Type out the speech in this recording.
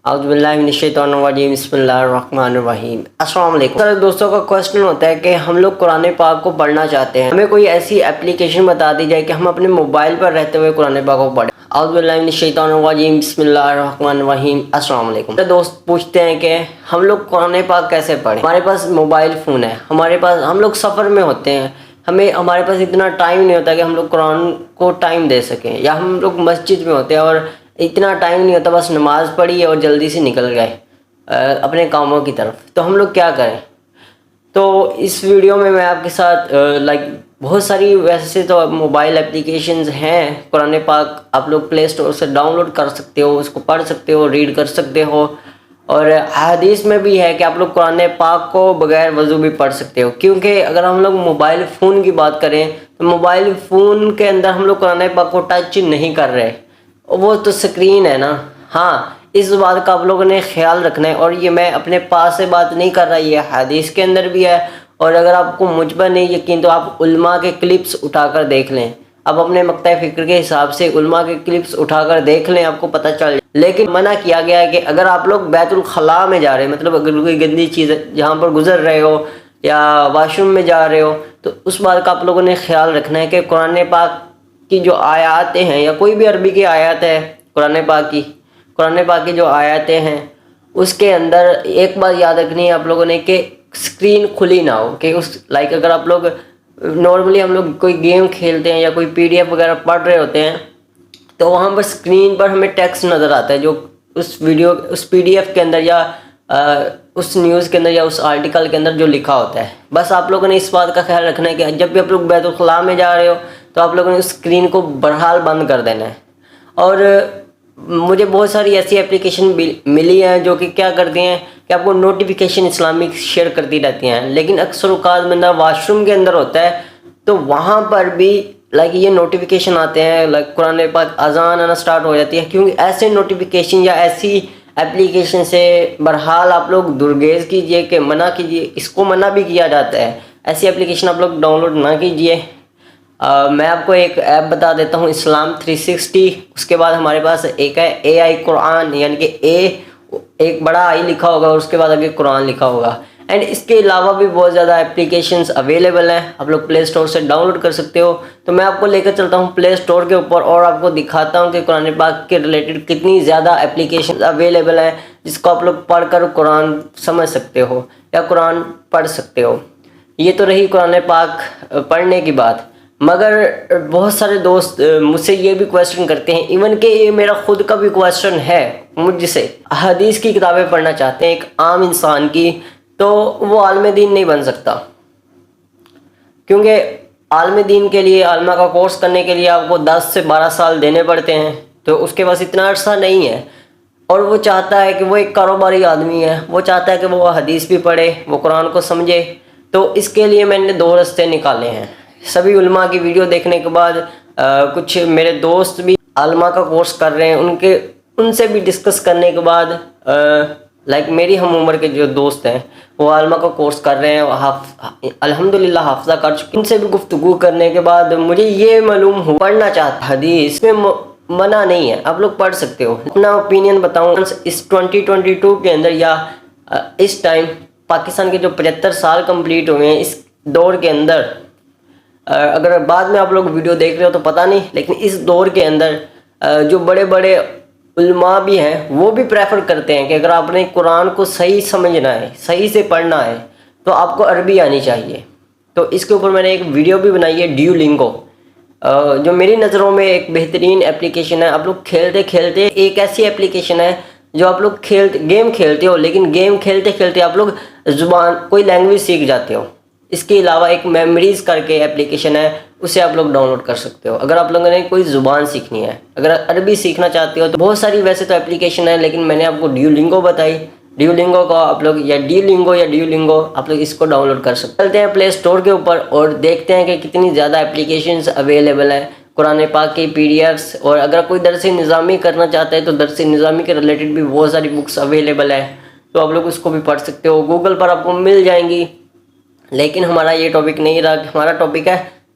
اعوذ باللہ من الشیطان الرجیم بسم اللہ الرحمن الرحیم۔ السلام علیکم۔ سارے دوستوں کا کوشچن ہوتا ہے کہ ہم لوگ قرآن پاک کو پڑھنا چاہتے ہیں، ہمیں کوئی ایسی اپلیکیشن بتا دی جائے کہ ہم اپنے موبائل پر رہتے ہوئے قرآن پاک کو پڑھیں۔ اعوذ باللہ من الشیطان الرجیم بسم اللہ الرحمن الرحیم۔ السلام علیکم۔ دوست پوچھتے ہیں کہ ہم لوگ قرآن پاک کیسے پڑھیں؟ ہمارے پاس موبائل فون ہے، ہم لوگ سفر میں ہوتے ہیں، ہمارے پاس اتنا ٹائم نہیں ہوتا کہ ہم لوگ قرآن کو ٹائم دے سکیں، یا ہم لوگ مسجد میں ہوتے ہیں اور اتنا ٹائم نہیں ہوتا، بس نماز پڑھی اور جلدی سے نکل گئے اپنے کاموں کی طرف، تو ہم لوگ کیا کریں؟ تو اس ویڈیو میں آپ کے ساتھ بہت ساری ویسے تو موبائل اپلیکیشنز ہیں قرآن پاک، آپ لوگ پلے اسٹور سے ڈاؤن لوڈ کر سکتے ہو، اس کو پڑھ سکتے ہو، ریڈ کر سکتے ہو، اور حدیث میں بھی ہے کہ آپ لوگ قرآن پاک کو بغیر وضو بھی پڑھ سکتے ہو، کیونکہ اگر ہم لوگ موبائل فون کی بات کریں تو موبائل فون کے اندر ہم لوگ قرآن پاک کو ٹچ نہیں کر رہے، وہ تو سکرین ہے نا۔ ہاں، اس بات کا آپ لوگوں نے خیال رکھنا ہے، اور یہ میں اپنے پاس سے بات نہیں کر رہا، یہ حدیث کے اندر بھی ہے، اور اگر آپ کو مجھ پر نہیں یقین تو آپ علماء کے کلپس اٹھا کر دیکھ لیں، آپ اپنے مقطع فکر کے حساب سے علماء کے کلپس اٹھا کر دیکھ لیں، آپ کو پتہ چل جائے۔ لیکن منع کیا گیا ہے کہ اگر آپ لوگ بیت الخلاء میں جا رہے ہیں، مطلب اگر کوئی گندی چیز جہاں پر گزر رہے ہو یا واش روم میں جا رہے ہو، تو اس بات کا آپ لوگوں نے خیال رکھنا ہے کہ قرآن پاک کی جو آیات ہیں، یا کوئی بھی عربی کی آیات ہے قرآن پاک کی جو آیاتیں ہیں، اس کے اندر ایک بات یاد رکھنی ہے آپ لوگوں نے کہ اسکرین کھلی نہ ہو، کہ اگر آپ لوگ نارملی ہم لوگ کوئی گیم کھیلتے ہیں یا کوئی پی ڈی ایف وغیرہ پڑھ رہے ہوتے ہیں، تو وہاں پر اسکرین پر ہمیں ٹیکسٹ نظر آتا ہے جو اس پی ڈی ایف کے اندر یا اس نیوز کے اندر یا اس آرٹیکل کے اندر جو لکھا ہوتا ہے۔ بس آپ لوگوں نے اس بات کا خیال رکھنا ہے کہ جب بھی آپ لوگ بیت الخلاء میں جا رہے ہو تو آپ لوگوں نے اس اسکرین کو بہرحال بند کر دینا ہے۔ اور مجھے بہت ساری ایسی اپلیکیشن ملی ہیں جو کہ کیا کرتی ہیں کہ آپ کو نوٹیفیکیشن اسلامک شیئر کرتی رہتی ہیں، لیکن اکثر اوقات بندہ واش روم کے اندر ہوتا ہے تو وہاں پر بھی یہ نوٹیفیکیشن آتے ہیں، قرآن پاک اذان آنا سٹارٹ ہو جاتی ہے، کیونکہ ایسے نوٹیفیکیشن یا ایسی اپلیکیشن سے بہرحال آپ لوگ درگیز کیجئے کہ منع کیجئے، اس کو منع بھی کیا جاتا ہے، ایسی اپلیکیشن آپ لوگ ڈاؤن لوڈ نہ کیجئے۔ میں آپ کو ایک ایپ بتا دیتا ہوں، اسلام 360، اس کے بعد ہمارے پاس ایک ہے اے آئی قرآن، یعنی کہ ایک بڑا آئی لکھا ہوگا اور اس کے بعد آگے قرآن لکھا ہوگا، اینڈ اس کے علاوہ بھی بہت زیادہ اپلیکیشنز اویلیبل ہیں، آپ لوگ پلے اسٹور سے ڈاؤن لوڈ کر سکتے ہو۔ تو میں آپ کو لے کر چلتا ہوں پلے اسٹور کے اوپر اور آپ کو دکھاتا ہوں کہ قرآن پاک کے ریلیٹڈ کتنی زیادہ اپلیکیشنز اویلیبل ہیں جس کو آپ لوگ پڑھ کر قرآن سمجھ سکتے ہو یا قرآن پڑھ سکتے ہو۔ یہ تو رہی قرآن پاک پڑھنے کی بات، مگر بہت سارے دوست مجھ سے یہ بھی کویسچن کرتے ہیں، ایون کہ یہ میرا خود کا بھی کویسچن ہے مجھ سے، حدیث کی کتابیں پڑھنا چاہتے ہیں ایک عام انسان کی، تو وہ عالم دین نہیں بن سکتا، کیونکہ عالم دین کے لیے، عالمہ کا کورس کرنے کے لیے آپ کو 10 سے 12 سال دینے پڑتے ہیں، تو اس کے پاس اتنا عرصہ نہیں ہے، اور وہ چاہتا ہے کہ وہ ایک کاروباری آدمی ہے، وہ چاہتا ہے کہ وہ حدیث بھی پڑھے، وہ قرآن کو سمجھے، تو اس کے لیے میں نے 2 راستے نکالے ہیں۔ سبھی علماء کی ویڈیو دیکھنے کے بعد کچھ میرے دوست بھی علماء کا کورس کر رہے ہیں، ان سے بھی ڈسکس کرنے کے بعد میری ہم عمر کے جو دوست ہیں وہ علماء کا کورس کر رہے ہیں، الحمدللہ حافظہ کر چکے، ان سے بھی گفتگو کرنے کے بعد مجھے یہ معلوم ہو پڑھنا چاہتا، حدیث میں منع نہیں ہے، آپ لوگ پڑھ سکتے ہو۔ اپنا اوپینین بتاؤں، اس 2022 کے اندر یا اس ٹائم پاکستان کے جو 75 سال کمپلیٹ ہوئے ہیں، اس دور کے اندر، اگر بعد میں آپ لوگ ویڈیو دیکھ رہے ہو تو پتہ نہیں، لیکن اس دور کے اندر جو بڑے بڑے علماء بھی ہیں وہ بھی پریفر کرتے ہیں کہ اگر آپ نے قرآن کو صحیح سمجھنا ہے، صحیح سے پڑھنا ہے، تو آپ کو عربی آنی چاہیے۔ تو اس کے اوپر میں نے ایک ویڈیو بھی بنائی ہے، ڈیولنگو، جو میری نظروں میں ایک بہترین اپلیکیشن ہے۔ آپ لوگ کھیلتے کھیلتے، ایک ایسی اپلیکیشن ہے جو آپ لوگ گیم کھیلتے ہو، لیکن گیم کھیلتے کھیلتے آپ لوگ کوئی لینگویج سیکھ جاتے ہو۔ اس کے علاوہ ایک میموریز کر کے اپلیکیشن ہے، اسے آپ لوگ ڈاؤن لوڈ کر سکتے ہو اگر آپ لوگوں نے کوئی زبان سیکھنی ہے، اگر عربی سیکھنا چاہتے ہو تو بہت ساری ویسے تو اپلیکیشن ہے، لیکن میں نے آپ کو ڈیولنگو بتائی، ڈیولنگو کو آپ لوگ یا ڈیولنگو آپ لوگ اس کو ڈاؤن لوڈ کر سکتے ہیں۔ چلتے ہیں پلے اسٹور کے اوپر اور دیکھتے ہیں کہ کتنی زیادہ اپلیکیشنز اویلیبل ہیں قرآن پاک کی پی ڈی ایفس، اور اگر کوئی درس نظامی کرنا چاہتا ہے تو درس نظامی کے ریلیٹڈ بھی بہت ساری بکس اویلیبل ہیں، تو آپ لوگ اس کو بھی پڑھ سکتے ہو، گوگل پر آپ کو مل جائیں گی۔ لیکن ہمارا یہ ٹاپک نہیں رہا، ہمارا ٹاپک ہے